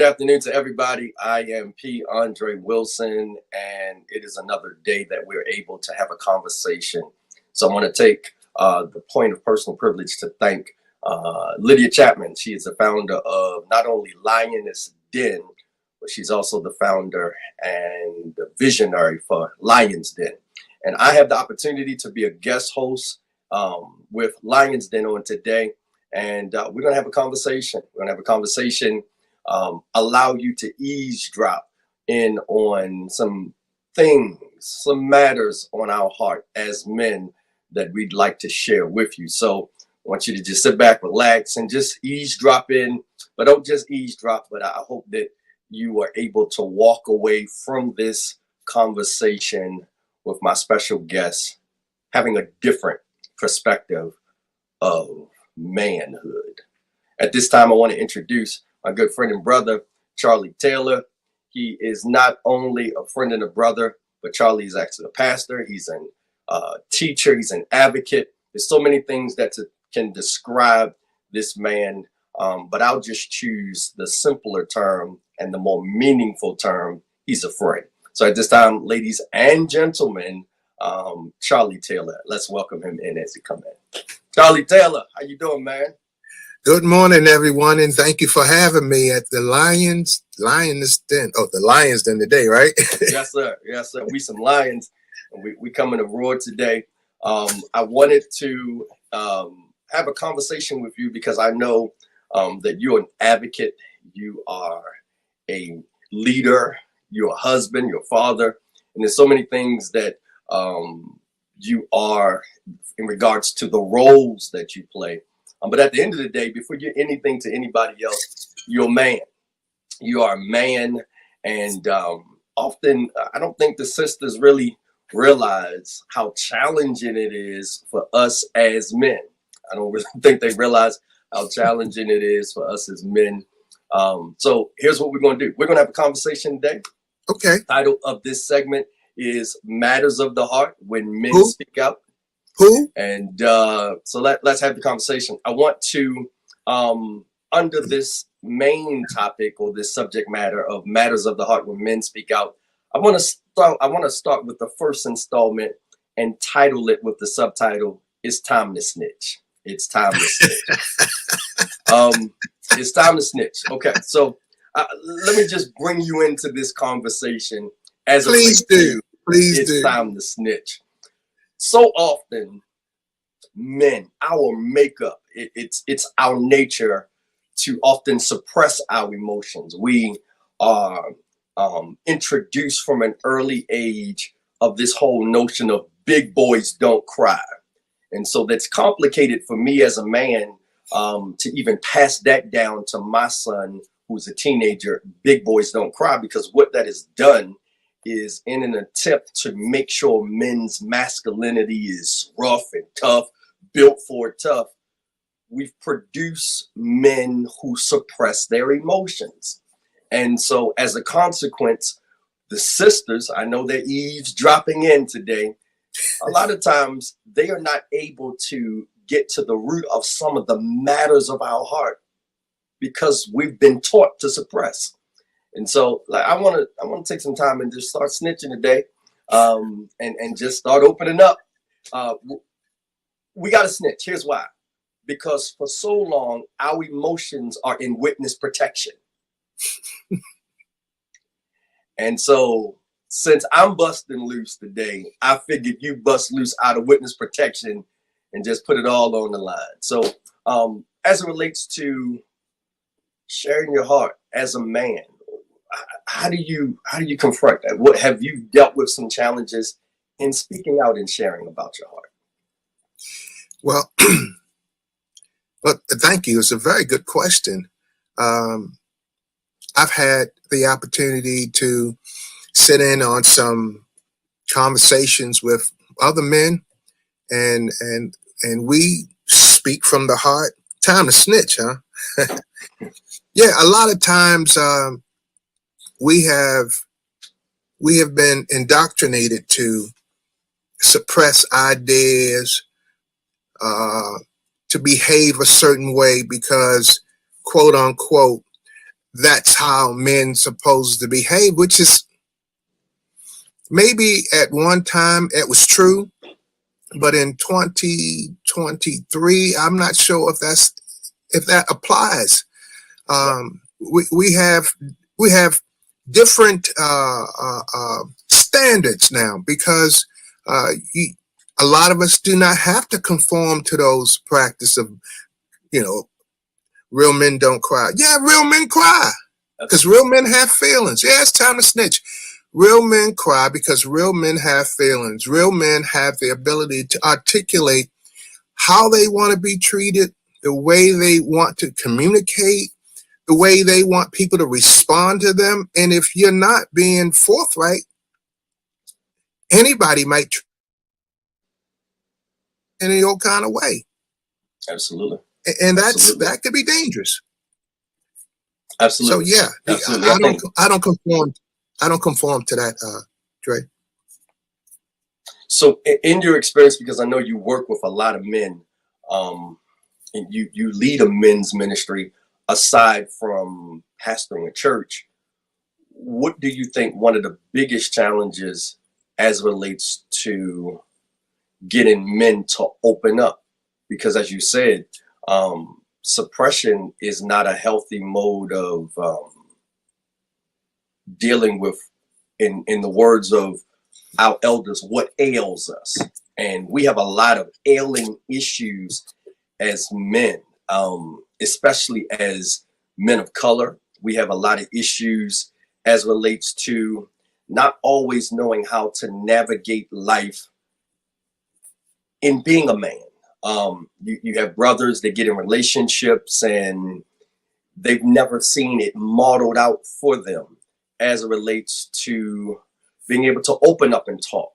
Good afternoon to everybody. I am P. Andre Wilson, and it is another day that we're able to have a conversation. So I want to take the point of personal privilege to thank Lydia Chapman. She is the founder of not only Lioness Den, but she's also the founder and the visionary for Lions Den. And I have the opportunity to be a guest host with Lions Den on today. And we're going to have a conversation. We're going to have a conversation, allow you to eavesdrop in on some things, some matters on our heart as men that we'd like to share with you. So I want you to just sit back, relax, and just eavesdrop in. But don't just eavesdrop, but I hope that you are able to walk away from this conversation with my special guest having a different perspective of manhood. At this time, I want to introduce my good friend and brother, Charlie Taylor. He is not only a friend and a brother, but Charlie is actually a pastor. He's a teacher. He's an advocate. There's so many things that can describe this man, but I'll just choose the simpler term and the more meaningful term. He's a friend. So at this time, ladies and gentlemen, Charlie Taylor, let's welcome him in as he comes in. Charlie Taylor, how you doing, man? Good morning, everyone, and thank you for having me at the Lioness Den. Oh, the Lions Den today, right? Yes, sir. Yes, sir. We some lions, and we coming to roar today. I wanted to have a conversation with you because I know that you're an advocate. You are a leader. You're a husband. You're a father, and there's so many things that you are in regards to the roles that you play. But at the end of the day, before you're anything to anybody else, you're a man. You are a man. And often, I don't think the sisters really realize how challenging it is for us as men. I don't really think they realize how challenging it is for us as men. So here's what we're going to do. We're going to have a conversation today. Okay. The title of this segment is Matters of the Heart, when men speak out. Who? And so let's have the conversation. I want to, under this main topic or this subject matter of matters of the heart when men speak out, I want to start with the first installment and title it with the subtitle, It's Time to Snitch. It's time to snitch. It's time to snitch. Okay, so let me just bring you into this conversation as Please do. It's time to snitch. So often, men, our makeup, it's our nature to often suppress our emotions. We are introduced from an early age of this whole notion of big boys don't cry. And so that's complicated for me as a man to even pass that down to my son, who's a teenager. Big boys don't cry, because what that has done is, in an attempt to make sure men's masculinity is rough and tough, built for tough, we've produced men who suppress their emotions. And so as a consequence, the sisters, I know they're eavesdropping in today, a lot of times they are not able to get to the root of some of the matters of our heart because we've been taught to suppress. And so, like, I want to take some time and just start snitching today, and just start opening up. We got to snitch. Here's why: because for so long our emotions are in witness protection, and so since I'm busting loose today, I figured you bust loose out of witness protection and just put it all on the line. So, as it relates to sharing your heart as a man, how do you confront that? What have you dealt with some challenges in speaking out and sharing about your heart? Well, thank you. It's a very good question. I've had the opportunity to sit in on some conversations with other men, and we speak from the heart. Time to snitch, huh? Yeah, a lot of times we have been indoctrinated to suppress ideas, to behave a certain way because, quote unquote, that's how men supposed to behave, which is maybe at one time it was true, but in 2023, I'm not sure if that applies. We have different standards now because a lot of us do not have to conform to those practice of, real men don't cry. Yeah, real men cry because real men have feelings. Yeah, it's time to snitch. Real men cry because real men have feelings. Real men have the ability to articulate how they want to be treated, the way they want to communicate, the way they want people to respond to them. And if you're not being forthright, anybody might treat you in any old kind of way. Absolutely. And that could be dangerous. Absolutely. So yeah, absolutely. I don't conform to that, Dre. So in your experience, because I know you work with a lot of men, and you lead a men's ministry aside from pastoring a church, what do you think one of the biggest challenges as relates to getting men to open up? Because as you said, suppression is not a healthy mode of dealing with, in the words of our elders, what ails us. And we have a lot of ailing issues as men, especially as men of color. We have a lot of issues as relates to not always knowing how to navigate life in being a man. You have brothers that get in relationships and they've never seen it modeled out for them as it relates to being able to open up and talk.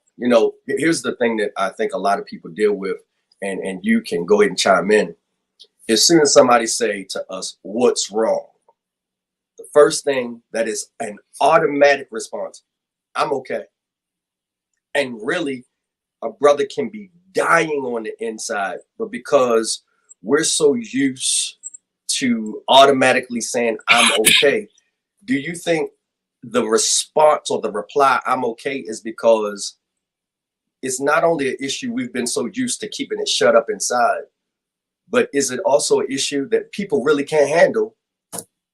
Here's the thing that I think a lot of people deal with, and you can go ahead and chime in. As soon as somebody say to us, "What's wrong?" the first thing that is an automatic response, "I'm okay." And really, a brother can be dying on the inside, but because we're so used to automatically saying, "I'm okay," do you think the response or the reply, "I'm okay," is because it's not only an issue we've been so used to keeping it shut up inside, but is it also an issue that people really can't handle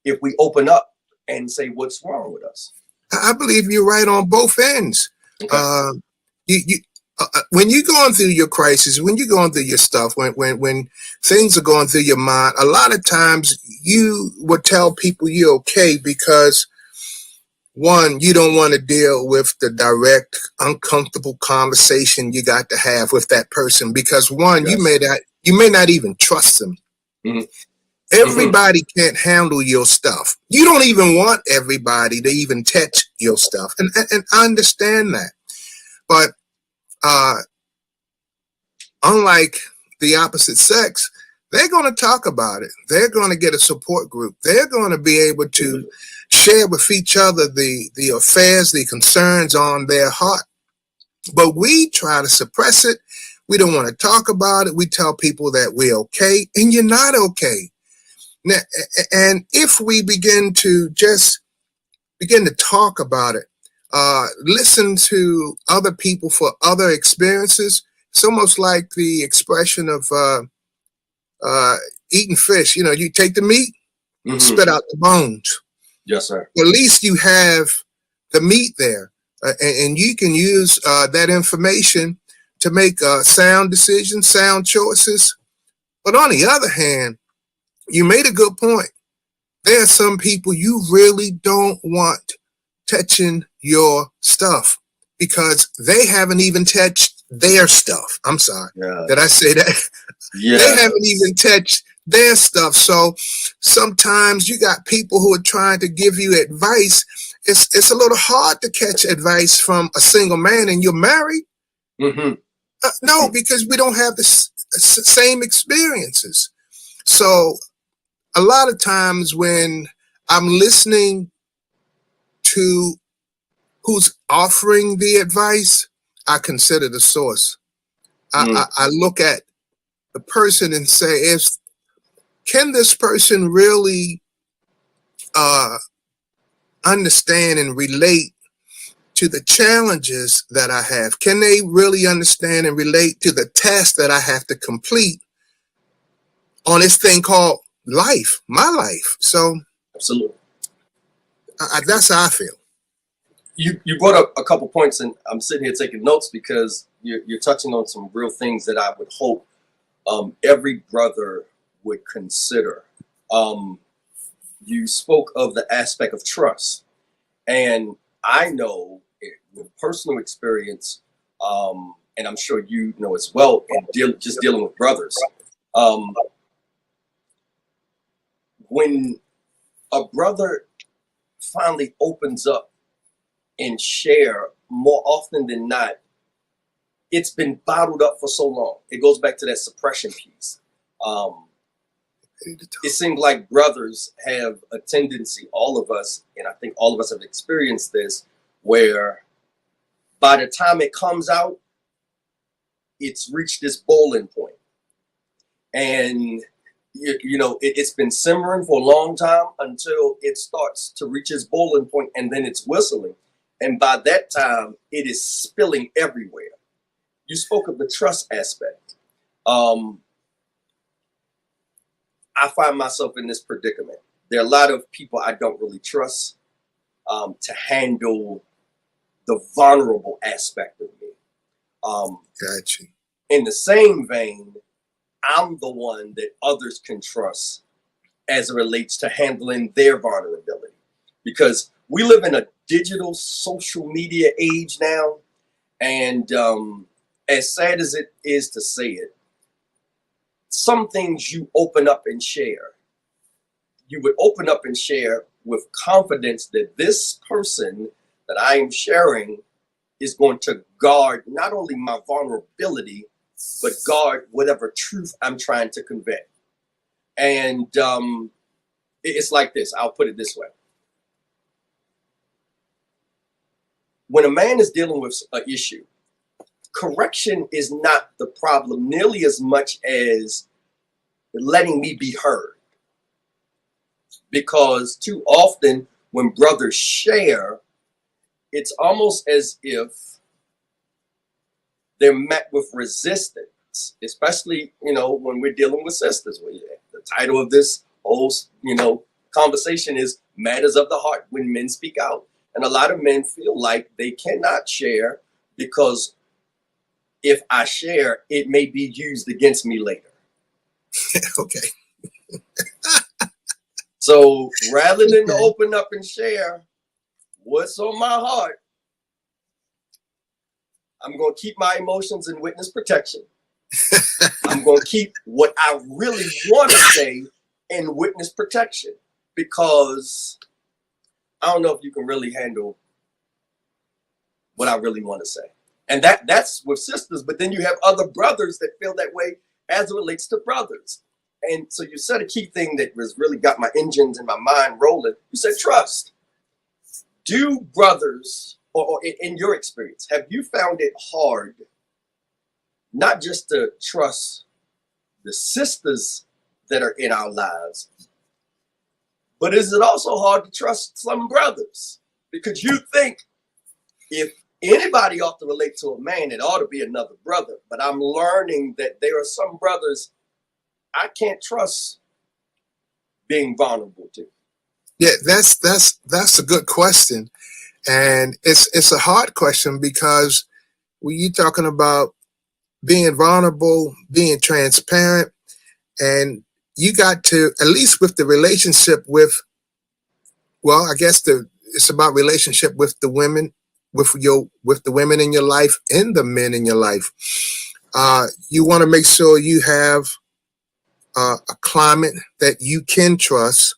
if we open up and say what's wrong with us? I believe you're right on both ends. Okay. When you're going through your crisis, when you're going through your stuff, when things are going through your mind, a lot of times you would tell people you're okay because, one, you don't want to deal with the direct, uncomfortable conversation you got to have with that person because, one, yes, you may not even trust them. Mm-hmm. Everybody can't handle your stuff. You don't even want everybody to even touch your stuff, and I understand that. But unlike the opposite sex, they're going to talk about it. They're going to get a support group. They're going to be able to share with each other the affairs, the concerns on their heart. But we try to suppress it. We don't want to talk about it. We tell people that we're okay, and you're not okay. Now, and if we begin to talk about it, listen to other people for other experiences, it's almost like the expression of eating fish. You take the meat, mm-hmm, spit out the bones. Yes, sir. At least you have the meat there, and you can use that information to make sound decisions, sound choices. But on the other hand, you made a good point. There are some people you really don't want touching your stuff because they haven't even touched their stuff. I'm sorry. Yeah. Did I say that? Yeah. They haven't even touched their stuff. So sometimes you got people who are trying to give you advice. It's a little hard to catch advice from a single man, and you're married. Mm-hmm. No, because we don't have the same experiences. So a lot of times when I'm listening to who's offering the advice, I consider the source. I look at the person and say, can this person really uh, understand and relate to the challenges that I have? Can they really understand and relate to the task that I have to complete on this thing called life, my life? So Absolutely. that's how I feel. You brought up a couple points, and I'm sitting here taking notes because you're touching on some real things that I would hope every brother would consider. You spoke of the aspect of trust, and I know with personal experience, and I'm sure you know as well, in just dealing with brothers, when a brother finally opens up and share, more often than not, it's been bottled up for so long. It goes back to that suppression piece. It seems like brothers have a tendency, all of us, and I think all of us have experienced this, where by the time it comes out, it's reached this boiling point. And it's been simmering for a long time until it starts to reach its boiling point, and then it's whistling. And by that time, it is spilling everywhere. You spoke of the trust aspect. I find myself in this predicament. There are a lot of people I don't really trust to handle the vulnerable aspect of me. Gotcha. In the same vein, I'm the one that others can trust as it relates to handling their vulnerability. Because we live in a digital social media age now. And as sad as it is to say it, some things you open up and share, you would open up and share with confidence that this person that I am sharing is going to guard not only my vulnerability, but guard whatever truth I'm trying to convey. And it's like this. I'll put it this way. When a man is dealing with an issue, correction is not the problem nearly as much as letting me be heard. Because too often when brothers share, it's almost as if they're met with resistance, especially, when we're dealing with sisters. The title of this whole, conversation is Matters of the Heart, when men speak out. And a lot of men feel like they cannot share because if I share, it may be used against me later. Okay. So rather than open up and share what's on my heart, I'm going to keep my emotions in witness protection. I'm going to keep what I really want to say in witness protection, because I don't know if you can really handle what I really want to say. And that's with sisters, but then you have other brothers that feel that way as it relates to brothers. And so you said a key thing that was really got my engines and my mind rolling. You said trust. Do brothers, or in your experience, have you found it hard not just to trust the sisters that are in our lives, but is it also hard to trust some brothers? Because you think if anybody ought to relate to a man, it ought to be another brother. But I'm learning that there are some brothers I can't trust being vulnerable to. Yeah, that's a good question. And it's a hard question, because when you're talking about being vulnerable, being transparent, and you got to, at least with the relationship with, well, I guess it's about relationship with the women, with the women in your life and the men in your life. You want to make sure you have a climate that you can trust.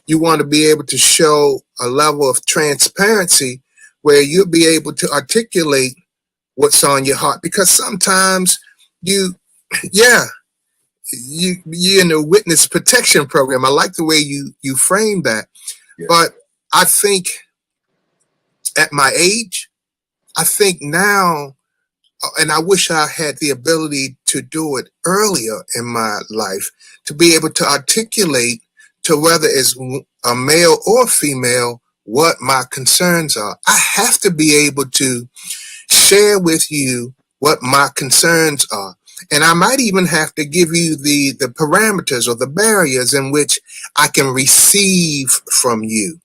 You want to be able to show a level of transparency where you'll be able to articulate what's on your heart, because sometimes you're in the witness protection program. I like the way you frame that. Yeah. But I think at my age, I think now, and I wish I had the ability to do it earlier in my life, to be able to articulate to whether it's a male or female, what my concerns are. I have to be able to share with you what my concerns are. And I might even have to give you the parameters or the barriers in which I can receive from you.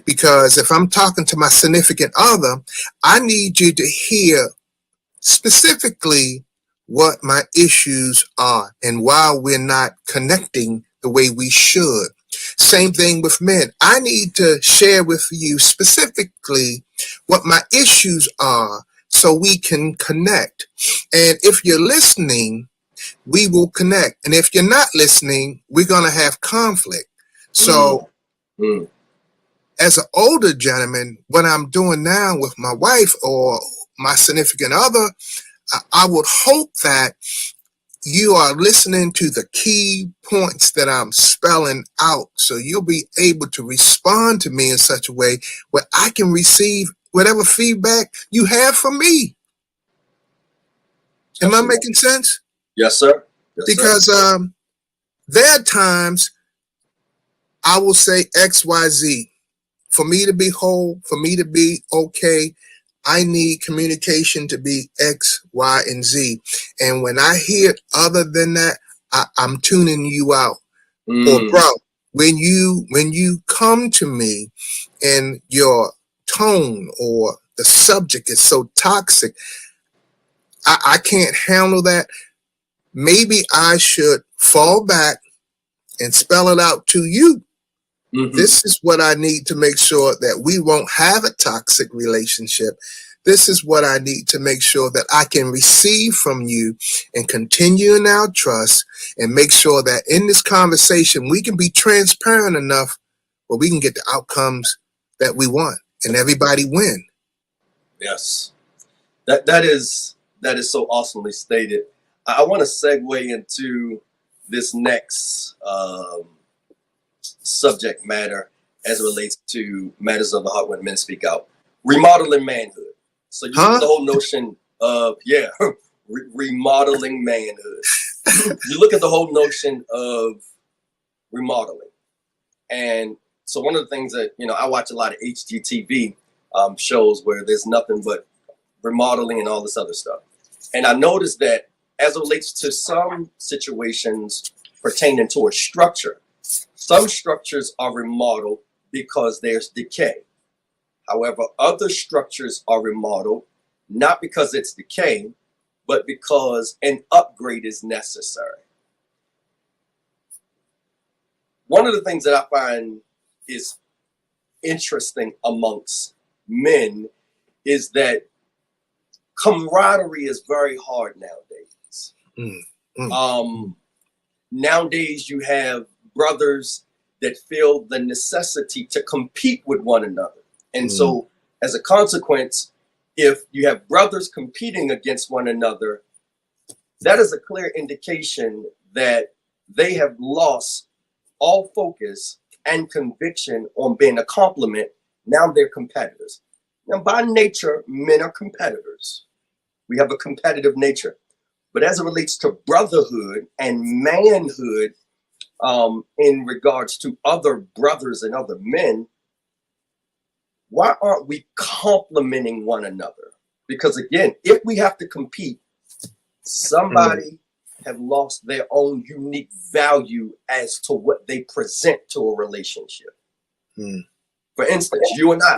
Because if I'm talking to my significant other, I need you to hear specifically what my issues are and why we're not connecting the way we should. Same thing with men. I need to share with you specifically what my issues are so we can connect. And if you're listening, we will connect. And if you're not listening, we're going to have conflict. So as an older gentleman, what I'm doing now with my wife or my significant other, I would hope that you are listening to the key points that I'm spelling out, so you'll be able to respond to me in such a way where I can receive whatever feedback you have from me. Am I making sense? Yes, sir. Yes, because there are times I will say X, Y, Z. For me to be whole, for me to be okay, I need communication to be X, Y, and Z. And when I hear other than that, I'm tuning you out. Or bro, when you come to me and your tone or the subject is so toxic, I can't handle that. Maybe I should fall back and spell it out to you. This is what I need to make sure that we won't have a toxic relationship. This is what I need to make sure that I can receive from you and continue in our trust and make sure that in this conversation, we can be transparent enough where we can get the outcomes that we want and everybody win. Yes, that is so awesomely stated. I want to segue into this next subject matter as it relates to matters of the heart when men speak out. Remodeling manhood. So you look at the whole notion of, remodeling manhood. You look at the whole notion of remodeling. And so one of the things that, I watch a lot of HGTV shows where there's nothing but remodeling and all this other stuff. And I noticed that as it relates to some situations pertaining to a structure, some structures are remodeled because there's decay. However, other structures are remodeled not because it's decay, but because an upgrade is necessary. One of the things that I find is interesting amongst men is that camaraderie is very hard nowadays. Nowadays, you have brothers that feel the necessity to compete with one another. And so as a consequence, if you have brothers competing against one another, that is a clear indication that they have lost all focus and conviction on being a complement. Now they're competitors. Now, by nature, men are competitors. We have a competitive nature. But as it relates to brotherhood and manhood, in regards to other brothers and other men, why aren't we complimenting one another? Because again, if we have to compete, somebody have lost their own unique value as to what they present to a relationship. For instance, you and I,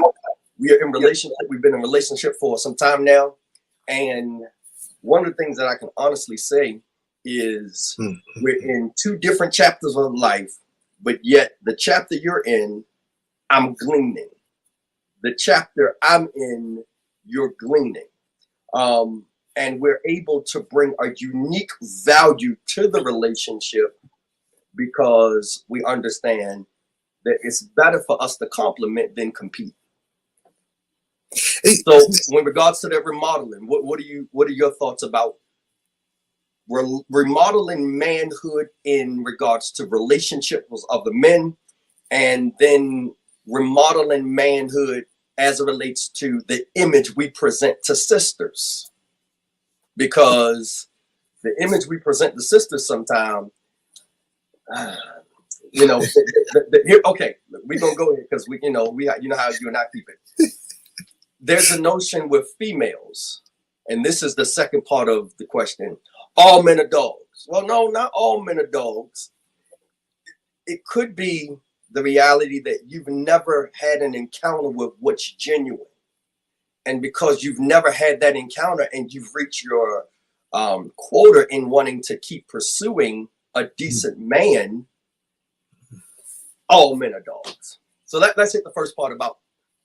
we are in relationship. We've been in a relationship for some time now. And one of the things that I can honestly say is we're in two different chapters of life, but yet the chapter you're in, I'm gleaning. The chapter I'm in, you're gleaning. And we're able to bring a unique value to the relationship because we understand that it's better for us to complement than compete. So, in regards to that remodeling, what are your thoughts about remodeling manhood in regards to relationships of the men, and then remodeling manhood as it relates to the image we present to sisters? Because the image we present to sisters sometimes, You know, here, okay, we're gonna go here because you know how you and I keep it. There's a notion with females, and this is the second part of the question. All men are dogs. Well, no, not all men are dogs. It could be the reality that you've never had an encounter with what's genuine. And because you've never had that encounter and you've reached your quota in wanting to keep pursuing a decent man, all men are dogs. So let's hit the first part about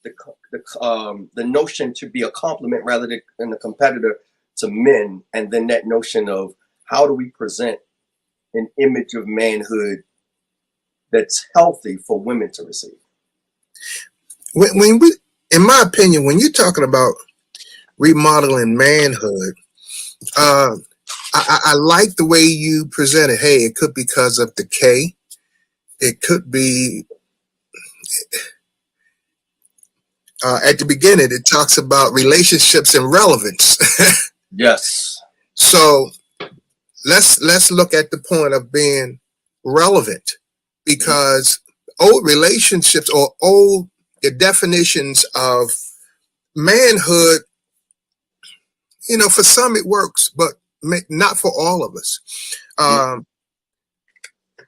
the notion to be a compliment rather than a competitor to men, and then that notion of how do we present an image of manhood that's healthy for women to receive. When we, in my opinion, when you're talking about remodeling manhood, I like the way you presented. Hey, it could be because of decay. It could be at the beginning. It talks about relationships and relevance. Yes. So let's look at the point of being relevant, because old relationships or old the definitions of manhood, you know, for some it works, but not for all of us.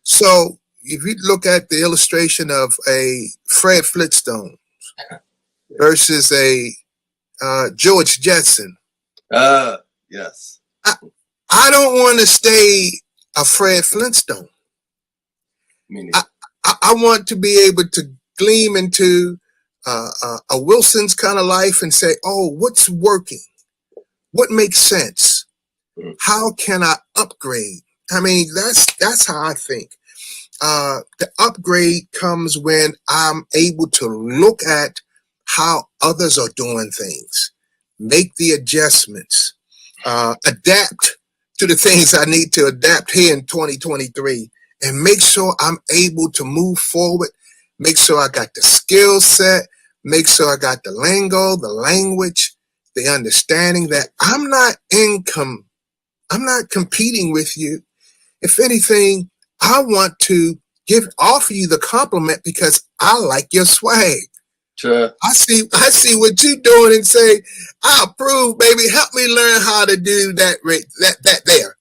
So if you look at the illustration of a Fred Flintstone versus a George Jetson, yes, I don't want to stay a Fred Flintstone. I want to be able to gleam into a Wilson's kind of life and say, oh, what's working? What makes sense? How can I upgrade? I mean, that's how I think. The upgrade comes when I'm able to look at how others are doing things, make the adjustments, adapt to the things I need to adapt here in 2023, and make sure I'm able to move forward, make sure I got the skill set, make sure I got the lingo, the language, the understanding that I'm not competing with you. If anything, I want to offer you the compliment because I like your swag. Sure. I see what you're doing and say, I approve, baby. Help me learn how to do that there.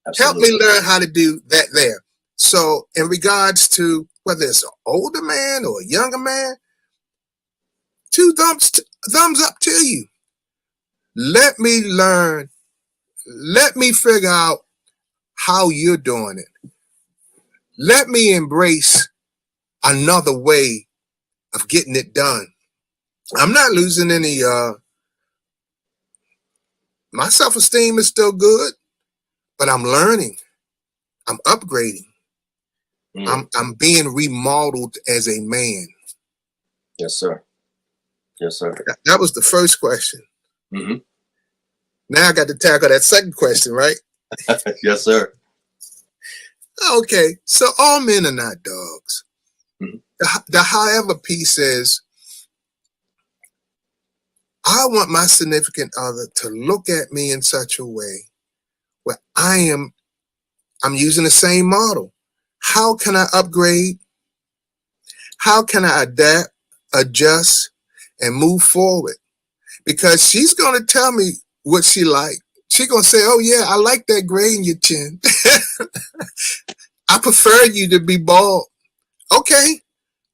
Absolutely. Help me learn how to do that there. So in regards to whether it's an older man or a younger man, two thumbs up to you. Let me learn. Let me figure out how you're doing it. Let me embrace another way of getting it done. I'm not losing any, my self-esteem is still good, but I'm learning. I'm upgrading. I'm being remodeled as a man. Yes, sir. Yes, sir. That was the first question. Mm-hmm. Now I got to tackle that second question, right? Yes, sir. Okay, so all men are not dogs. Mm-hmm. The however piece is, I want my significant other to look at me in such a way where I'm using the same model. How can I upgrade? How can I adapt, adjust, and move forward? Because she's going to tell me what she like. She's going to say, oh yeah, I like that gray in your chin. I prefer you to be bald. Okay,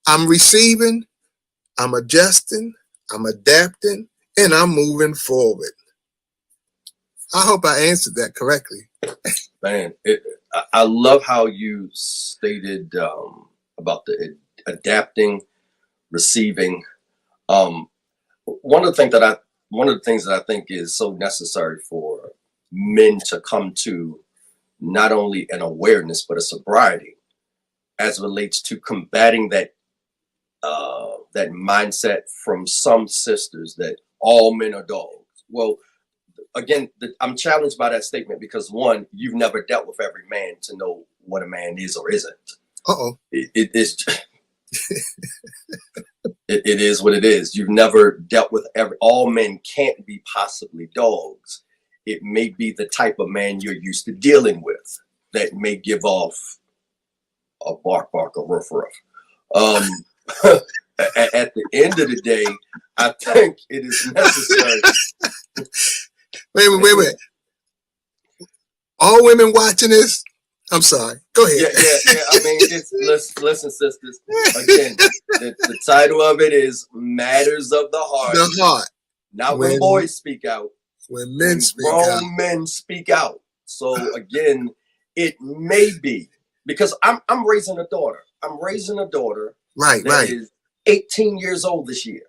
I'm receiving, I'm adjusting, I'm adapting, and I'm moving forward. I hope I answered that correctly. Man, I love how you stated about the adapting, receiving. One of the things that I think is so necessary for men to come to not only an awareness but a sobriety as it relates to combating that mindset from some sisters that all men are dogs. Well, again, I'm challenged by that statement because one, you've never dealt with every man to know what a man is or isn't. It is. It is what it is. You've never dealt with all men can't be possibly dogs. It may be the type of man you're used to dealing with that may give off a bark bark, a ruff ruff. Um, at the end of the day, I think it is necessary. Wait. All women watching this, I'm sorry. Go ahead. Yeah. I mean, listen, sisters. Again, the title of it is Matters of the Heart. The heart. Not when boys speak out. When men speak grown out. men speak out. So again, it may be because I'm raising a daughter. I'm raising a daughter Right. is 18 years old this year,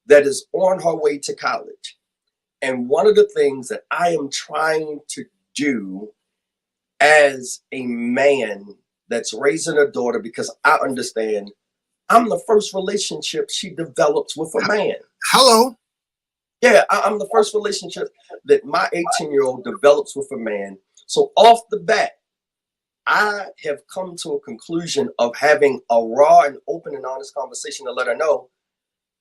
that is on her way to college. And one of the things that I am trying to do as a man that's raising a daughter, because I understand I'm the first relationship she develops with a man. Hello. Yeah, I'm the first relationship that my 18-year-old develops with a man. So off the bat, I have come to a conclusion of having a raw and open and honest conversation to let her know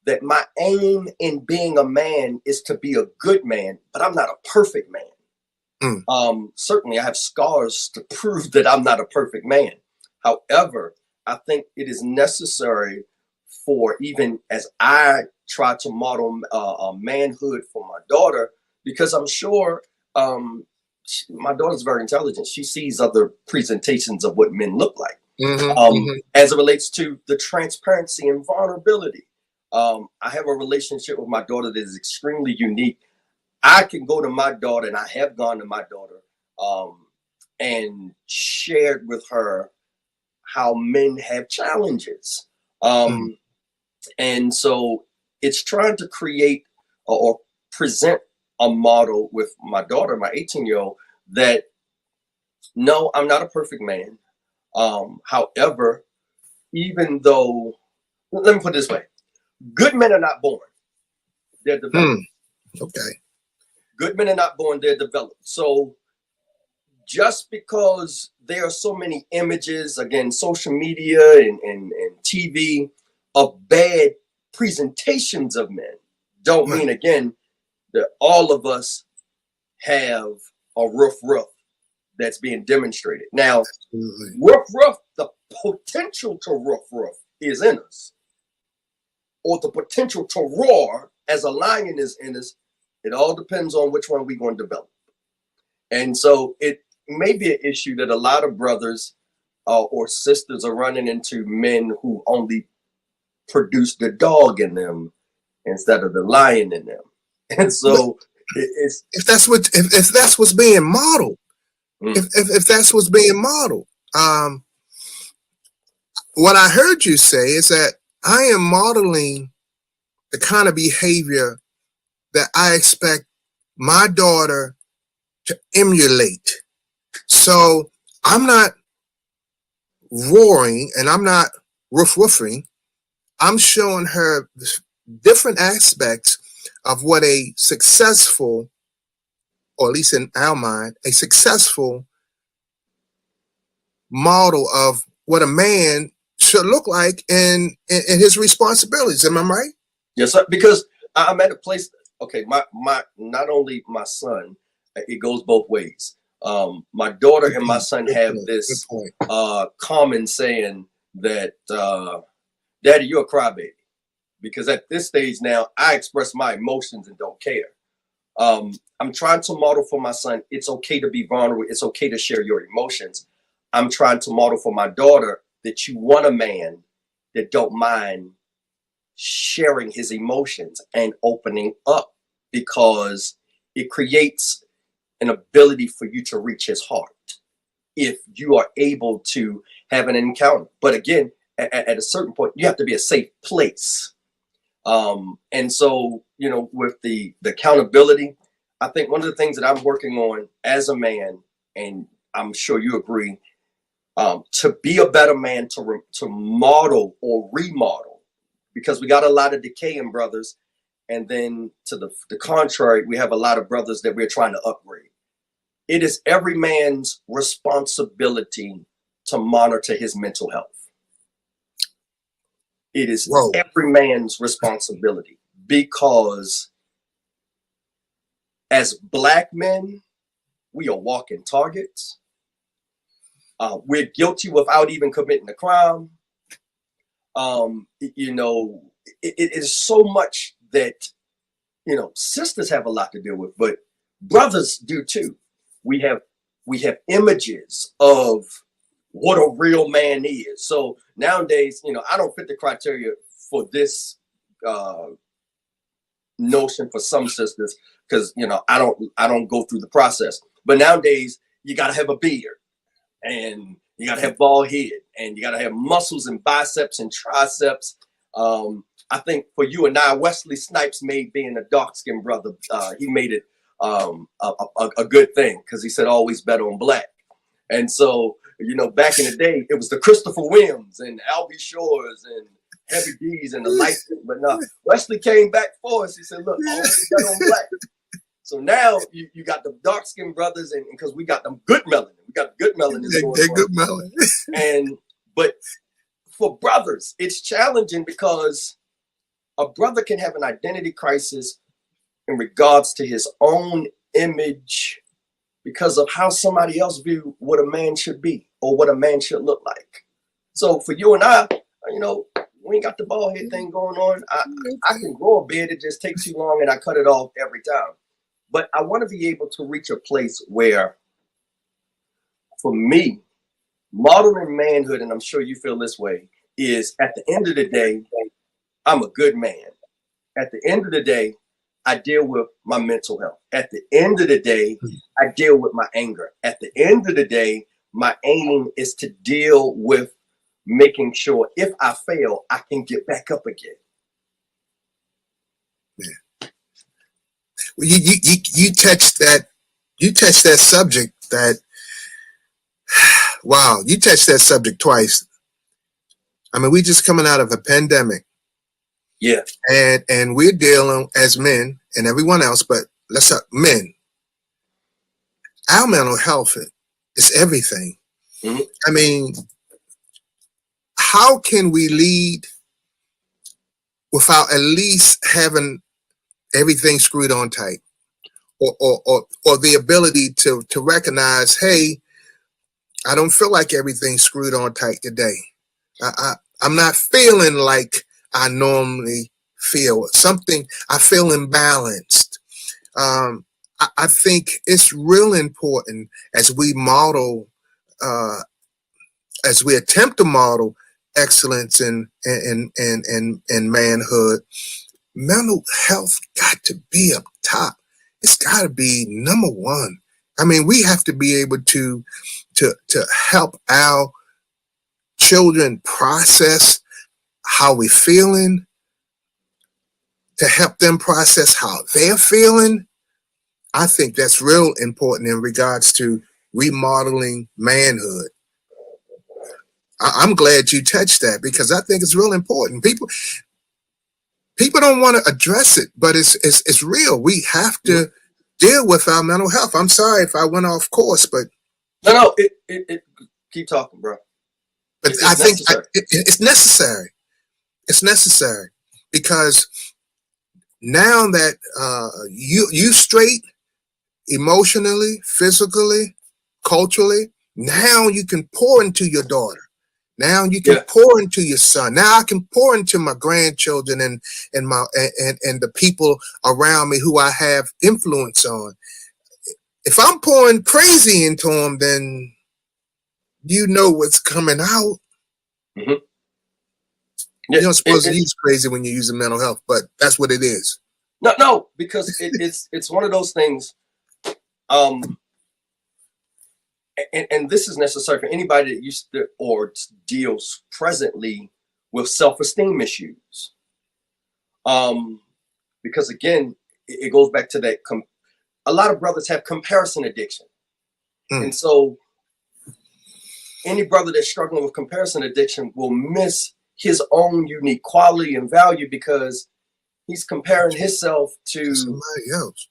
that my aim in being a man is to be a good man, but I'm not a perfect man. Certainly, I have scars to prove that I'm not a perfect man. However, I think it is necessary for, even as I try to model manhood for my daughter, because I'm sure my daughter's very intelligent. She sees other presentations of what men look like. As it relates to the transparency and vulnerability. I have a relationship with my daughter that is extremely unique. I can go to my daughter, and I have gone to my daughter and shared with her how men have challenges. And so it's trying to create or present a model with my daughter, my 18-year-old, that no, I'm not a perfect man. However, even though, let me put it this way, good men are not born, they're developed. Okay. Good men are not born, they're developed. So just because there are so many images, again, social media and TV, of bad presentations of men, don't mean, again, that all of us have a rough that's being demonstrated. Now, rough, the potential to rough is in us, or the potential to roar as a lion is in us. It all depends on which one we're going to develop. And so it may be an issue that a lot of brothers or sisters are running into men who only produce the dog in them instead of the lion in them. And so it's if that's what's being modeled, if that's what's being modeled, what I heard you say is that I am modeling the kind of behavior that I expect my daughter to emulate. So I'm not roaring and I'm not roofing. I'm showing her different aspects of what a successful, or at least in our mind, a successful model of what a man should look like in his responsibilities. Am I right? Yes, sir. Because I'm at a place. Okay, my not only my son, it goes both ways. My daughter and my son have this common saying that, "Daddy, you're a crybaby," because at this stage now, I express my emotions and don't care. I'm trying to model for my son, it's okay to be vulnerable. It's okay to share your emotions. I'm trying to model for my daughter that you want a man that don't mind sharing his emotions and opening up, because it creates an ability for you to reach his heart if you are able to have an encounter. But again, at a certain point, you have to be a safe place. And so, with the accountability, I think one of the things that I'm working on as a man, and I'm sure you agree, to be a better man, to model or remodel, because we got a lot of decaying brothers. And then to the contrary, we have a lot of brothers that we're trying to upgrade. It is every man's responsibility to monitor his mental health. It is every man's responsibility, because as Black men, we are walking targets. We're guilty without even committing the crime. You know, it is so much that, you know, sisters have a lot to deal with, but brothers do too. We have images of what a real man is. So nowadays, you know, I don't fit the criteria for this notion for some sisters, because, you know, I don't go through the process. But nowadays, you got to have a beard, and you got to have bald head, and you got to have muscles and biceps and triceps. I think for you and I, Wesley Snipes made being a dark-skinned brother, he made it a good thing, because he said always bet on black. And so, you know, back in the day, it was the Christopher Williams and Albie Shores and Heavy D's and the lights. But now Wesley came back for us. He said, look, always bet on black. So now you got the dark-skinned brothers, and because we got them good melanin. We got good melanin. They're good melanin. But for brothers, it's challenging, because a brother can have an identity crisis in regards to his own image, because of how somebody else view what a man should be or what a man should look like. So for you and I, you know, we ain't got the bald head thing going on. I can grow a beard, it just takes too long, and I cut it off every time. But I want to be able to reach a place where, for me, modeling manhood, and I'm sure you feel this way, is at the end of the day, I'm a good man. At the end of the day, I deal with my mental health. At the end of the day, I deal with my anger. At the end of the day, my aim is to deal with making sure if I fail, I can get back up again. Yeah. Well, you touched that subject that, wow, you touched that subject twice. I mean, we just coming out of a pandemic. Yeah. And we're dealing as men and everyone else, but men. Our mental health is everything. Mm-hmm. I mean, how can we lead without at least having everything screwed on tight, or the ability to recognize, hey, I don't feel like everything's screwed on tight today. I'm not feeling like I normally feel something. I feel imbalanced. I think it's real important as we model, as we attempt to model excellence in manhood. Mental health got to be up top. It's got to be number one. I mean, we have to be able to help our children process how we're feeling, to help them process how they're feeling. I think that's real important in regards to remodeling manhood. I'm glad you touched that, because I think it's real important. People don't want to address it, but it's real. We have to deal with our mental health. I'm sorry if I went off course, but no, it keep talking, bro. But I think it's necessary. It's necessary, because now that you straight emotionally, physically, culturally, now you can pour into your daughter. Now you can pour into your son. Now I can pour into my grandchildren and the people around me who I have influence on. If I'm pouring crazy into them, then you know what's coming out. Mm-hmm. Yeah, you're not supposed to use crazy when you're using mental health, but that's what it is. No, because it's one of those things. And this is necessary for anybody that used to or deals presently with self-esteem issues. Because again, it goes back to that. A lot of brothers have comparison addiction, and so any brother that's struggling with comparison addiction will miss his own unique quality and value, because he's comparing himself to somebody else,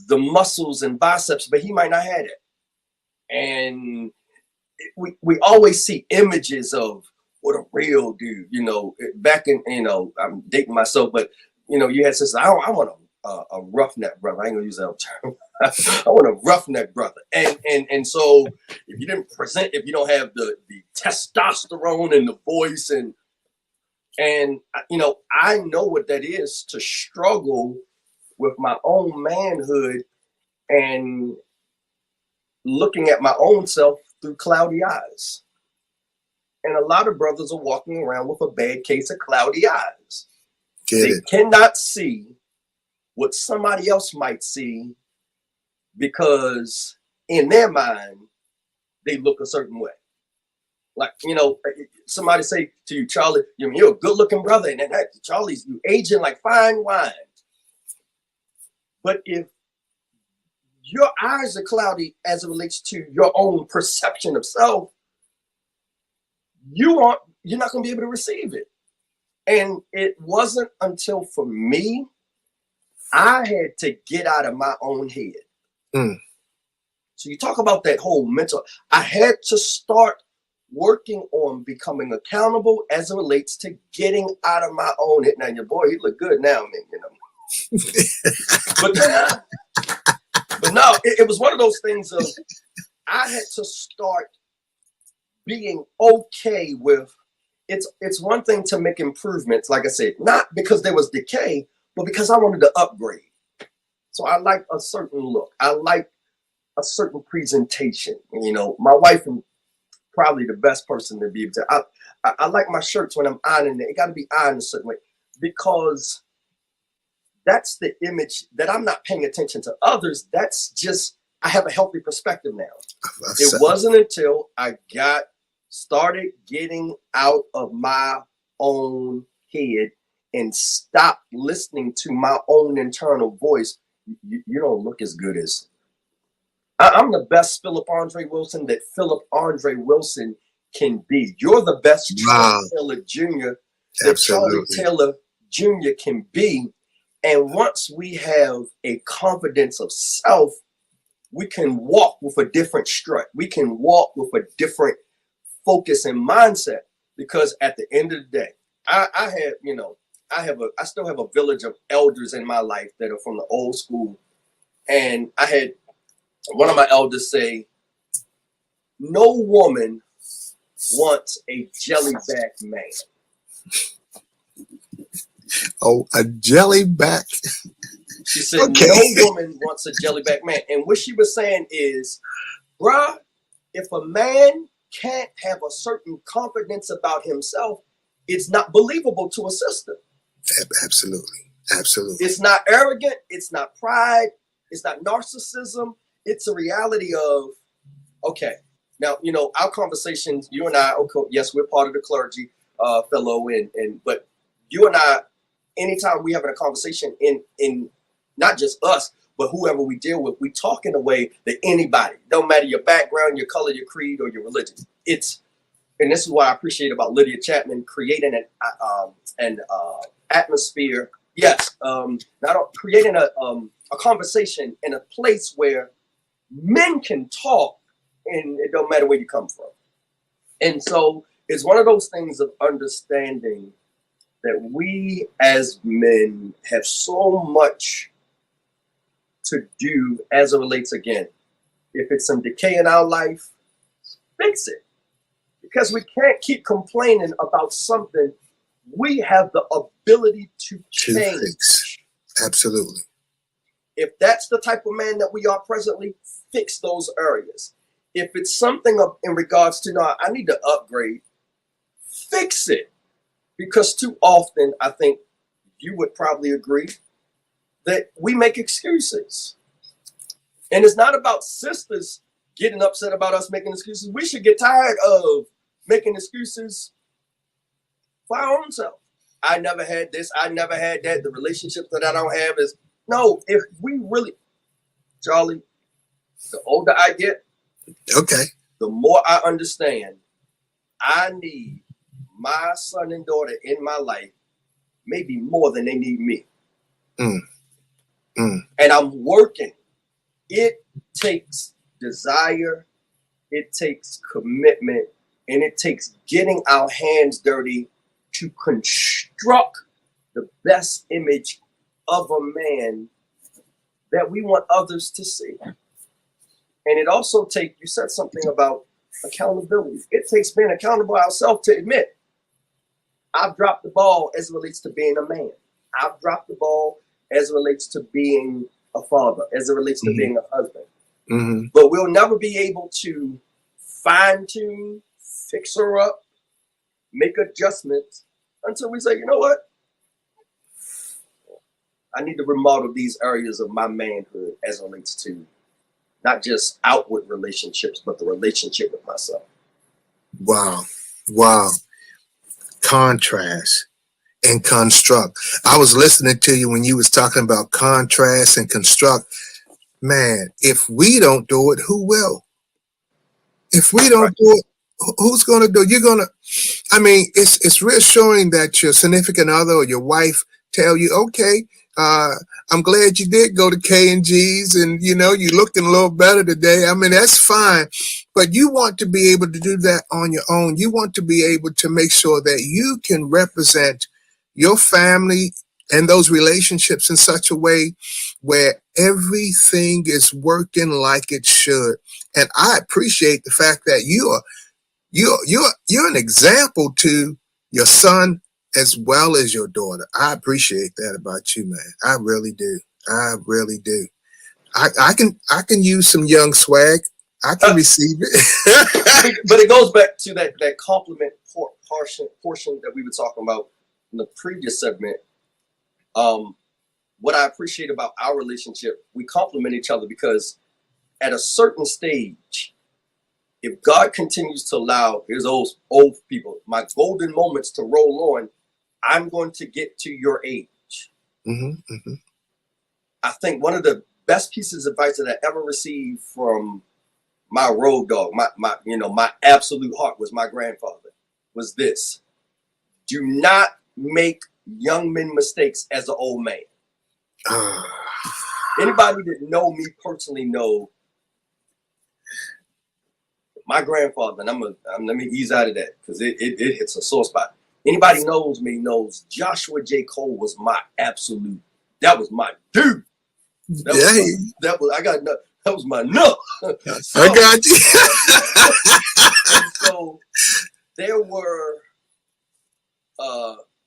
the muscles and biceps, but he might not have it. And we always see images of what a real dude, you know, back in, you know, I'm dating myself, but you know, you had sisters, I want a roughneck brother. I ain't gonna use that term. I want a roughneck brother. And so if you didn't present, if you don't have the testosterone and the voice and I know what that is to struggle with my own manhood and looking at my own self through cloudy eyes. And a lot of brothers are walking around with a bad case of cloudy eyes. They cannot see what somebody else might see because in their mind, they look a certain way. Like, somebody say to you, Charlie, you're a good looking brother. And that Charlie's, you aging like fine wine. But if your eyes are cloudy as it relates to your own perception of self, you're not going to be able to receive it. And it wasn't until for me, I had to get out of my own head. So you talk about that whole mental, I had to start working on becoming accountable as it relates to getting out of my own head. Now your boy, he look good now, man, but no, it was one of those things of I had to start being okay with it's one thing to make improvements, like I said, not because there was decay, but because I wanted to upgrade. So I like a certain look. I like a certain presentation. My wife is probably the best person to be able to. I like my shirts when I'm ironing it. It got to be ironed a certain way because that's the image that I'm not paying attention to others. That's just, I have a healthy perspective now. It wasn't until I started getting out of my own head and stopped listening to my own internal voice. You don't look as good as, I'm the best Philip Andre Wilson that Philip Andre Wilson can be. You're the best Charlie Taylor Jr. that Charlie Taylor Jr. can be. And once we have a confidence of self, we can walk with a different strut. We can walk with a different focus and mindset, because at the end of the day, I still have a village of elders in my life that are from the old school. And I had one of my elders say, no woman wants a jellyback man. Oh, a jellyback. She said, no woman wants a jellyback man. And what she was saying is, bruh, if a man can't have a certain confidence about himself, it's not believable to a sister. Absolutely. It's not arrogant. It's not pride. It's not narcissism. It's a reality of, okay, now, our conversations, you and I, okay, yes, we're part of the clergy, fellow, but you and I, anytime we having a conversation in not just us, but whoever we deal with, we talk in a way that anybody, don't matter your background, your color, your creed, or your religion. And this is what I appreciate about Lydia Chapman, creating an atmosphere. Yes, creating a conversation in a place where men can talk, and it don't matter where you come from. And so it's one of those things of understanding that we as men have so much to do as it relates, again, if it's some decay in our life, fix it. Because we can't keep complaining about something we have the ability to change. Fix. Absolutely. If that's the type of man that we are presently, fix those areas. If it's something in regards to, no, I need to upgrade, fix it. Because too often, I think you would probably agree, that we make excuses. And it's not about sisters getting upset about us making excuses. We should get tired of making excuses for our own self. I never had this. I never had that. The relationship that I don't have is, no, if we really, Charlie, the older I get, okay, the more I understand I need my son and daughter in my life, maybe more than they need me. And I'm working. It takes desire, it takes commitment, and it takes getting our hands dirty to construct the best image of a man that we want others to see. And it also takes, you said something about accountability. It takes being accountable ourselves to admit, I've dropped the ball as it relates to being a man. I've dropped the ball as it relates to being a father, as it relates to being a husband. But we'll never be able to fine tune, fix her up, make adjustments until we say, you know what? I need to remodel these areas of my manhood as it relates to not just outward relationships, but the relationship with myself. Wow. Wow. Contrast and construct. I was listening to you when you was talking about contrast and construct. Man, if we don't do it, who will? If we don't do it, who's going to do it? You're going to, I mean, it's reassuring that your significant other or your wife tell you, okay, I'm glad you did go to K&G's and, you know, you looking a little better today. I mean, that's fine. But you want to be able to do that on your own. You want to be able to make sure that you can represent your family and those relationships in such a way where everything is working like it should. And I appreciate the fact that you're an example to your son as well as your daughter. I appreciate that about you, man. I really do. I really do. I can use some young swag. I can receive it. But it goes back to that compliment portion that we were talking about in the previous segment. What I appreciate about our relationship, we complement each other because at a certain stage, if God continues to allow, here's those old people, my golden moments to roll on, I'm going to get to your age. I think one of the best pieces of advice that I ever received from my road dog, my absolute heart was my grandfather, was this: do not make young men mistakes as an old man. Anybody that know me personally know my grandfather, and let me ease out of that because it hits a sore spot. Anybody knows me knows Joshua J. Cole was my absolute, that was my dude. That was my no. I got you. So there were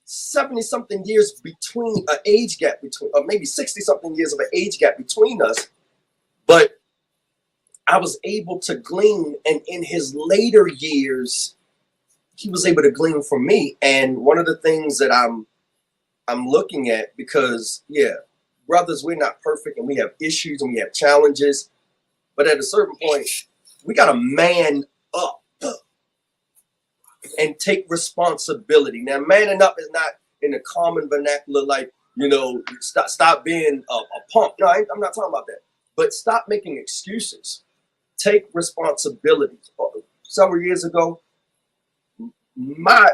70-something years between an age gap between, or maybe 60-something years of an age gap between us, but I was able to glean, and in his later years, he was able to glean from me. And one of the things that I'm looking at, because brothers, we're not perfect and we have issues and we have challenges, but at a certain point, we got to man up and take responsibility. Now, manning up is not in the common vernacular, like, stop being a punk. No, I'm not talking about that. But stop making excuses. Take responsibility. Several years ago, my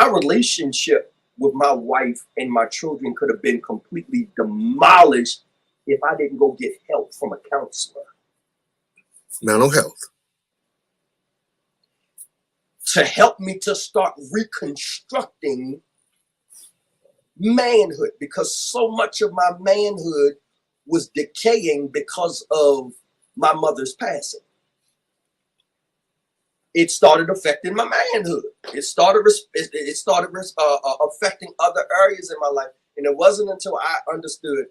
relationship with my wife and my children could have been completely demolished if I didn't go get help from a counselor. Mental health. To help me to start reconstructing manhood, because so much of my manhood was decaying because of my mother's passing. It started affecting my manhood. It started affecting other areas in my life. And it wasn't until I understood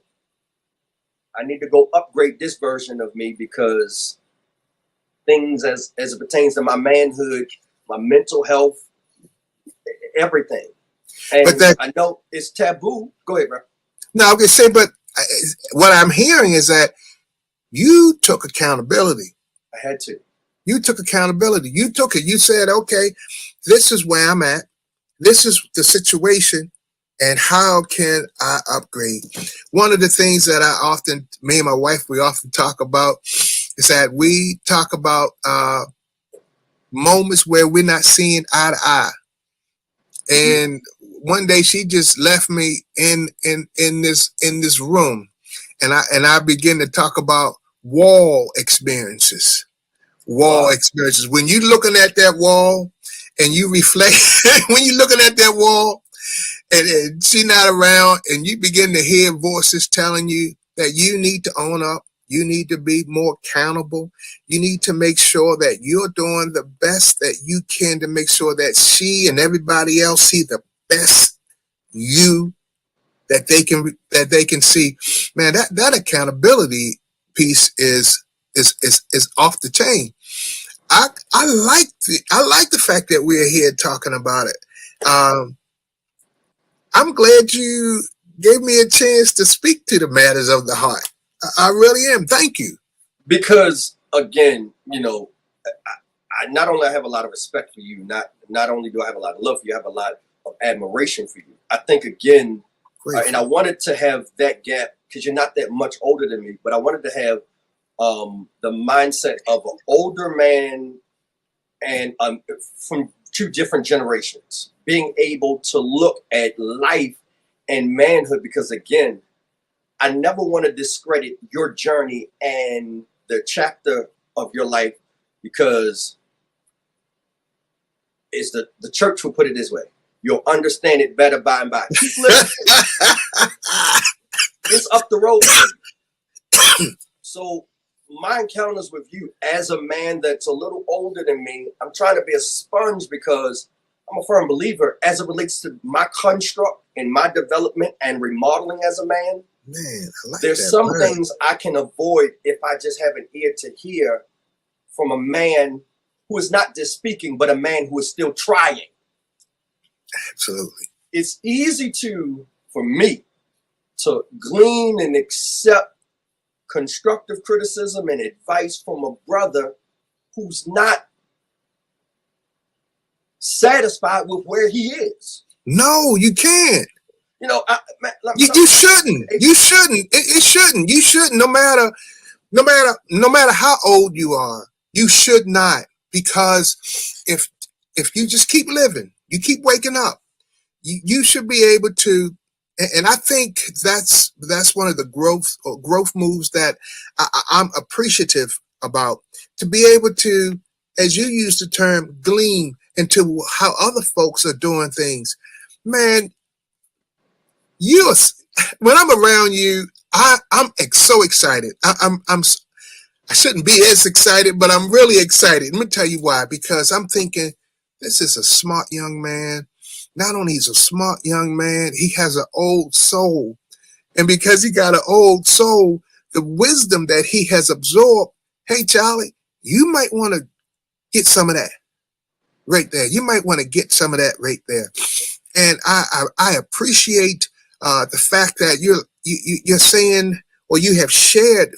I need to go upgrade this version of me, because things as it pertains to my manhood, my mental health, everything. And I know it's taboo. Go ahead, bro. No, I was going to say, but what I'm hearing is that you took accountability. I had to. You took accountability. You took it. You said, okay, this is where I'm at. This is the situation. And how can I upgrade? One of the things that me and my wife, we often talk about is that we talk about moments where we're not seeing eye to eye. And one day she just left me in this room, and I begin to talk about wall experiences. Experiences. When you're looking at that wall and you reflect, when you're looking at that wall and she's not around, and you begin to hear voices telling you, that you need to own up. You need to be more accountable. You need to make sure that you're doing the best that you can to make sure that she and everybody else see the best you that they can see. Man, that accountability piece is off the chain. I like the fact that we're here talking about it. I'm glad you gave me a chance to speak to the matters of the heart. I really am. Thank you. Because again, you know, I not only have a lot of respect for you, not only do I have a lot of love for you, I have a lot of admiration for you. I think again, and I wanted to have that gap because you're not that much older than me, but I wanted to have the mindset of an older man and from two different generations, being able to look at life and manhood. Because again, I never want to discredit your journey and the chapter of your life, because it's the church will put it this way: you'll understand it better by and by. Keep living. It's up the road. So my encounters with you as a man that's a little older than me, I'm trying to be a sponge, because I'm a firm believer as it relates to my construct and my development and remodeling as a man. Man, I like there's that some word. things I can avoid if I just have an ear to hear from a man who is not just speaking, but a man who is still trying. Absolutely. It's easy for me to glean and accept constructive criticism and advice from a brother who's not satisfied with where he is. No, you can't. You know, you shouldn't. You shouldn't. It shouldn't. You shouldn't. No matter how old you are, you should not. Because if you just keep living, you keep waking up, you should be able to. And I think that's one of the growth moves that I'm appreciative about, to be able to, as you use the term, glean into how other folks are doing things. Man, when I'm around you, I'm so excited. I shouldn't be as excited, but I'm really excited. Let me tell you why. Because I'm thinking, this is a smart young man. Not only is a smart young man, he has an old soul. And because he got an old soul, the wisdom that he has absorbed, hey, Charlie, you might want to get some of that right there. You might want to get some of that right there. And I appreciate the fact that you're saying, or you have shared,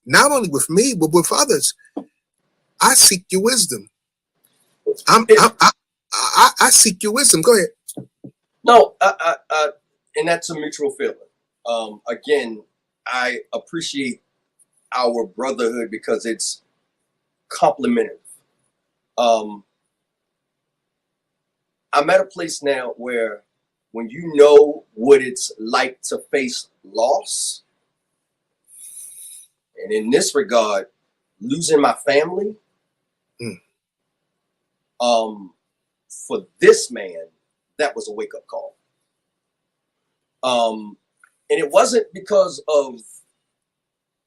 not only with me, but with others. I seek your wisdom. I seek your wisdom. Go ahead. No, and that's a mutual feeling. Again, I appreciate our brotherhood because it's complementary. I'm at a place now where, when you know what it's like to face loss, and in this regard, losing my family, for this man, that was a wake-up call. And it wasn't because of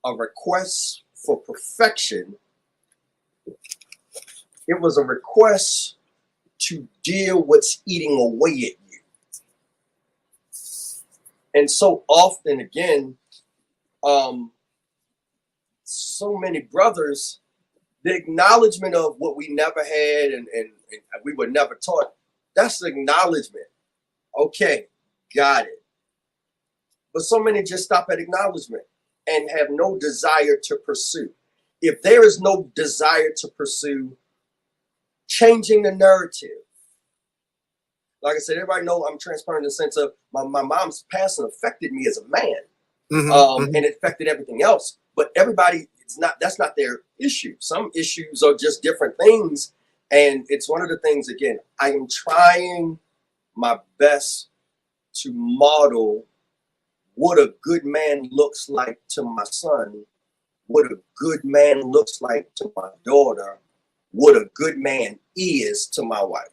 a request for perfection. It was a request to deal with what's eating away at you. And so often, again, so many brothers, the acknowledgement of what we never had and we were never taught, that's the acknowledgement. Okay, got it. But so many just stop at acknowledgement and have no desire to pursue. If there is no desire to pursue changing the narrative, like I said, everybody knows I'm transparent in the sense of my mom's passing affected me as a man, and it affected everything else. But everybody, that's not their issue. Some issues are just different things. And it's one of the things, again, I am trying my best to model what a good man looks like to my son, what a good man looks like to my daughter, what a good man is to my wife.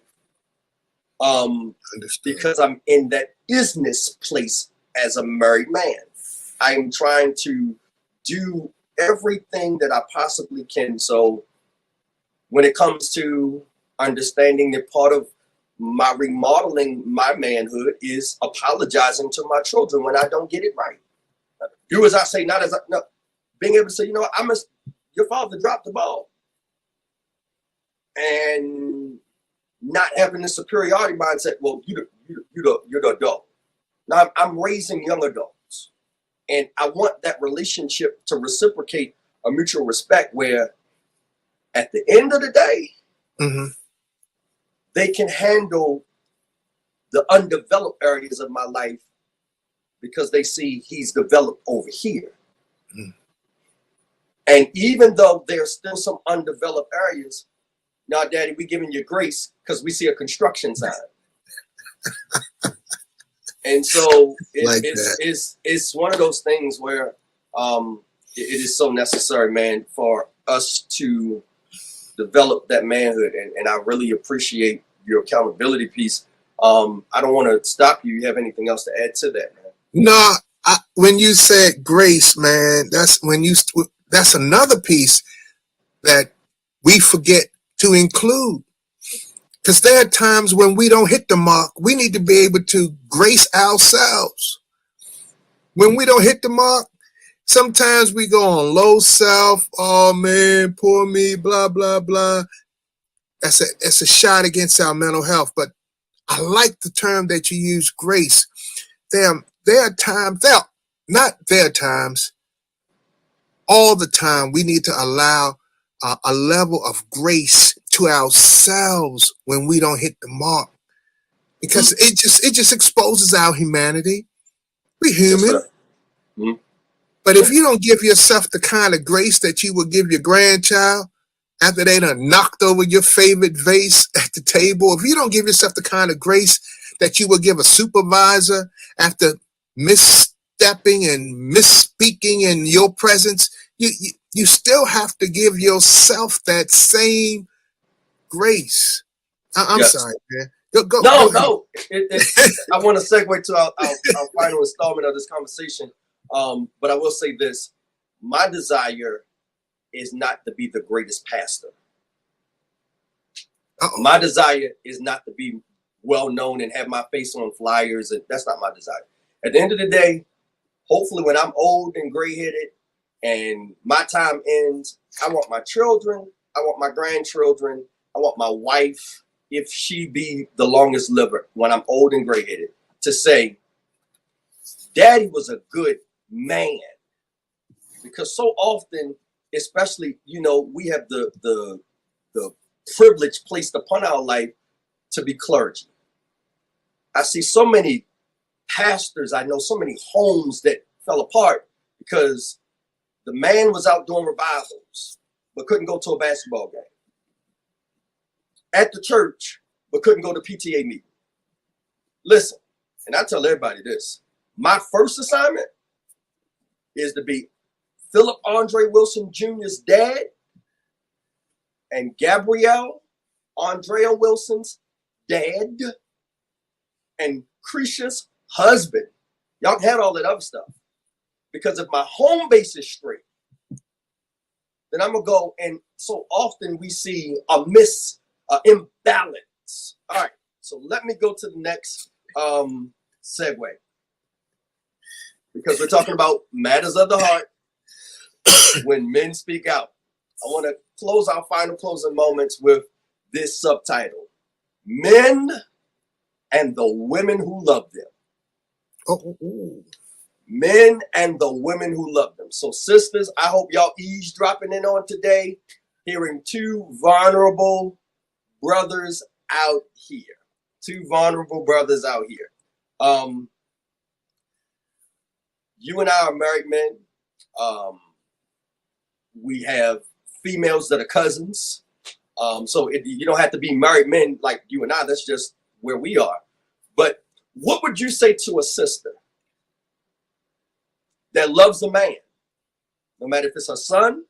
Because I'm in that business place as a married man. I'm trying to do everything that I possibly can. So when it comes to understanding that part of my remodeling my manhood is apologizing to my children when I don't get it right. Do as I say, not as I no. Being able to say, you know, your father dropped the ball. And not having the superiority mindset, well, you're the adult. Now I'm raising young adults. And I want that relationship to reciprocate a mutual respect where at the end of the day, they can handle the undeveloped areas of my life because they see he's developed over here. And even though there's still some undeveloped areas, now, Daddy, we giving you grace because we see a construction sign. And so it's one of those things where it is so necessary, man, for us to develop that manhood. And I really appreciate your accountability piece. I don't want to stop you. You have anything else to add to that, man? No, when you said grace, man, that's another piece that we forget to include. Because there are times when we don't hit the mark. We need to be able to grace ourselves. When we don't hit the mark, sometimes we go on low self. Oh man, poor me, blah, blah, blah. It's a shot against our mental health. But I like the term that you use, grace. There are times, all the time we need to allow a level of grace to ourselves when we don't hit the mark, because it just exposes our humanity. We're human. Yes, but if you don't give yourself the kind of grace that you would give your grandchild after they done knocked over your favorite vase at the table, if you don't give yourself the kind of grace that you would give a supervisor after misstepping and misspeaking in your presence, you still have to give yourself that same grace. I'm sorry, man. Go No. I want to segue to our final installment of this conversation. But I will say this. My desire is not to be the greatest pastor. My desire is not to be well known and have my face on flyers. And that's not my desire. At the end of the day, hopefully when I'm old and gray-headed and my time ends, I want my children, I want my grandchildren, I want my wife, if she be the longest liver when I'm old and gray-headed, to say, Daddy was a good man. Because so often, especially, you know, we have the privilege placed upon our life to be clergy. I see so many pastors, I know so many homes that fell apart because the man was out doing revivals, but couldn't go to a basketball game. At the church, but couldn't go to PTA meeting. Listen, and I tell everybody this, my first assignment is to be Philip Andre Wilson Jr.'s dad and Gabrielle Andrea Wilson's dad and Krisha's husband. Y'all had all that other stuff. Because if my home base is straight, then I'm going to go, and so often we see a imbalance. All right, so let me go to the next segue. Because we're talking about matters of the heart when men speak out. I want to close our final closing moments with this subtitle: Men and the Women Who Love Them. Men and the women who love them. So sisters, I hope y'all eavesdropping in on today, hearing two vulnerable brothers out here. Two vulnerable brothers out here. You and I are married men. We have females that are cousins. So you don't have to be married men like you and I. That's just where we are. But what would you say to a sister that loves a man, no matter if it's her son,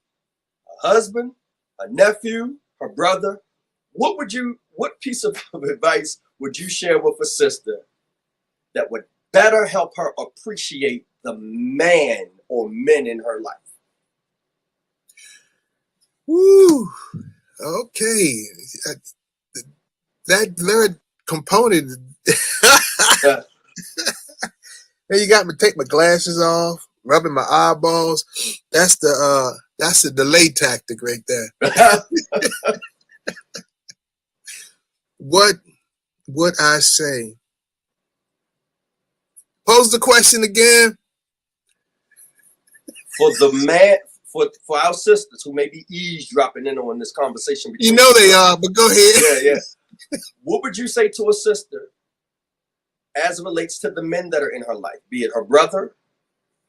her husband, her nephew, her brother? What piece of advice would you share with a sister that would better help her appreciate the man or men in her life? Woo. Okay. That third component. Yeah. Then you got me take my glasses off, rubbing my eyeballs. That's the delay tactic right there. What would I say? Pose the question again. For the man, for our sisters who may be eavesdropping in on this conversation. You know they are, but go ahead. Yeah. What would you say to a sister as it relates to the men that are in her life, be it her brother,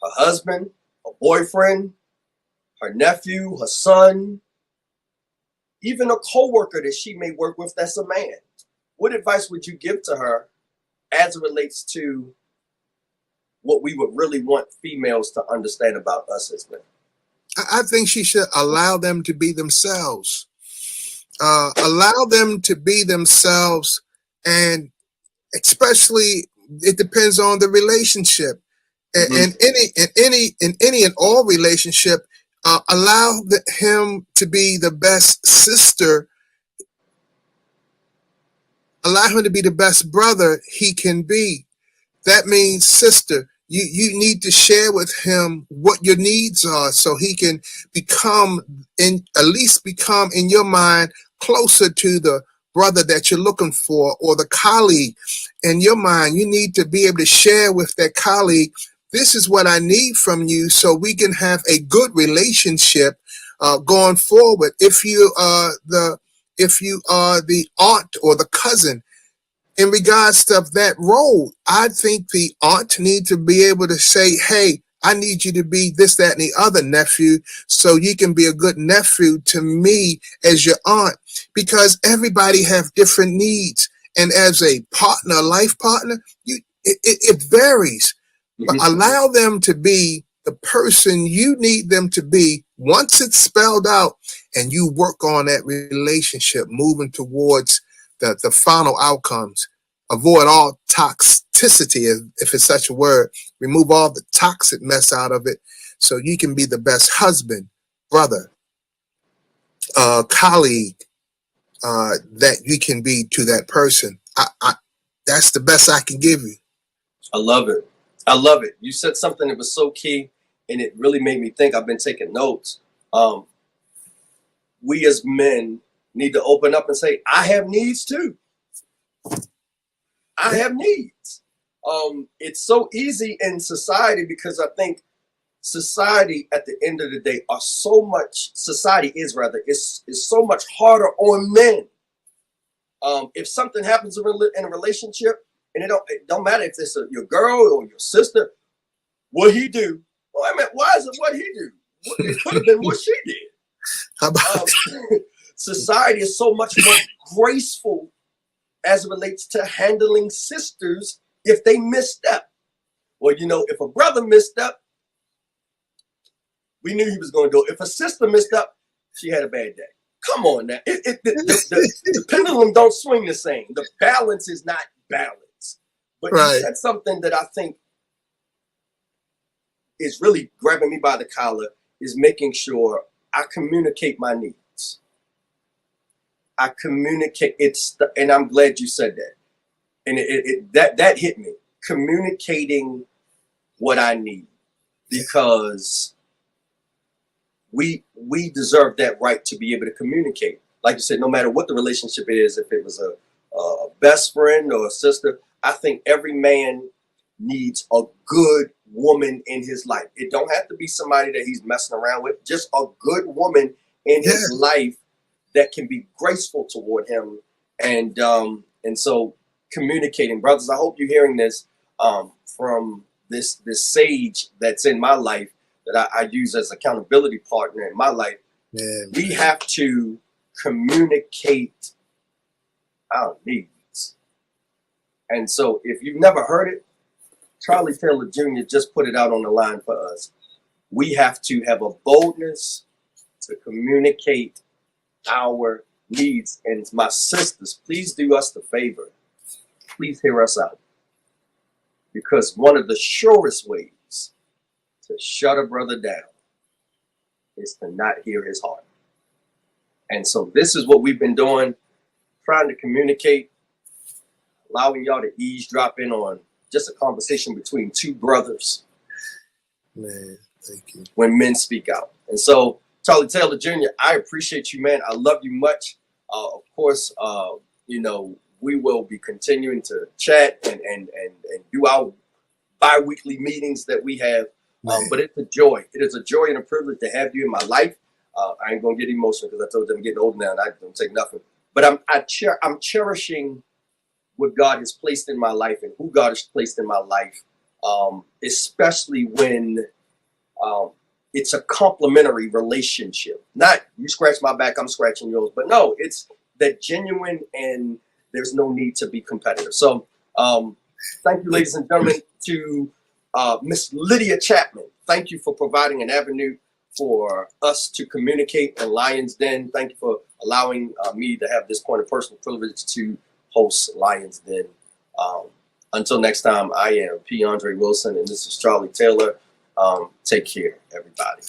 her husband, her boyfriend, her nephew, her son, even a co-worker that she may work with that's a man? What advice would you give to her as it relates to what we would really want females to understand about us as men? I think she should allow them to be themselves. Allow them to be themselves, and especially it depends on the relationship. And in any and all relationship, allow him to be the best sister. Allow him to be the best brother he can be. That means, sister, you need to share with him what your needs are so he can at least become in your mind closer to the brother that you're looking for, or the colleague in your mind. You need to be able to share with that colleague, this is what I need from you so we can have a good relationship going forward. If you are the aunt or the cousin, in regards to that role, I think the aunt needs to be able to say, hey, I need you to be this, that, and the other, nephew, so you can be a good nephew to me as your aunt, because everybody have different needs. And as a partner, a life partner, it varies. But allow them to be the person you need them to be once it's spelled out, and you work on that relationship, moving towards the final outcomes. Avoid all toxicity, if it's such a word. Remove all the toxic mess out of it so you can be the best husband, brother, colleague that you can be to that person. That's the best I can give you. I love it. I love it. You said something that was so key, and it really made me think. I've been taking notes. We as men need to open up and say, I have needs too. I have needs. It's so easy in society, because I think society at the end of the day society is so much harder on men. If something happens in a relationship, and it don't matter if it's your girl or your sister, what he do? Well, I mean, why is it what he do? It could have been what she did. How about society is so much more graceful as it relates to handling sisters if they misstep. Well, if a brother misstep, we knew he was going to go. If a sister misstep, she had a bad day. Come on now. The pendulum don't swing the same. The balance is not balanced. But right. You said something that I think is really grabbing me by the collar, is making sure I communicate my needs. I communicate and I'm glad you said that. And that hit me. Communicating what I need, because we deserve that right to be able to communicate. Like you said, no matter what the relationship is, if it was a best friend or a sister, I think every man needs a good woman in his life. It don't have to be somebody that he's messing around with, just a good woman in his life that can be graceful toward him. And so communicating, brothers, I hope you're hearing this from this sage that's in my life, that I use as accountability partner in my life. Man. We have to communicate our needs. And so if you've never heard it, Charlie Taylor Jr. just put it out on the line for us. We have to have a boldness to communicate our needs. And my sisters, please do us the favor. Please hear us out. Because one of the surest ways to shut a brother down is to not hear his heart. And so this is what we've been doing, trying to communicate, allowing y'all to eavesdrop in on just a conversation between two brothers. Man, thank you. When men speak out. And so, Charlie Taylor Jr., I appreciate you, man. I love you much. Of course, you know, we will be continuing to chat and do our bi-weekly meetings that we have. But it's a joy. It is a joy and a privilege to have you in my life. I ain't gonna get emotional because I told you I'm getting older now and I don't take nothing. But I'm cherishing what God has placed in my life and who God has placed in my life, especially when it's a complementary relationship. Not you scratch my back, I'm scratching yours. But no, it's that genuine and there's no need to be competitive. So thank you, ladies and gentlemen, to Miss Lydia Chapman. Thank you for providing an avenue for us to communicate in Lions Den. Thank you for allowing me to have this point of personal privilege to host Lions Den. Until next time, I am P. Andre Wilson, and this is Charlie Taylor. Take care, everybody.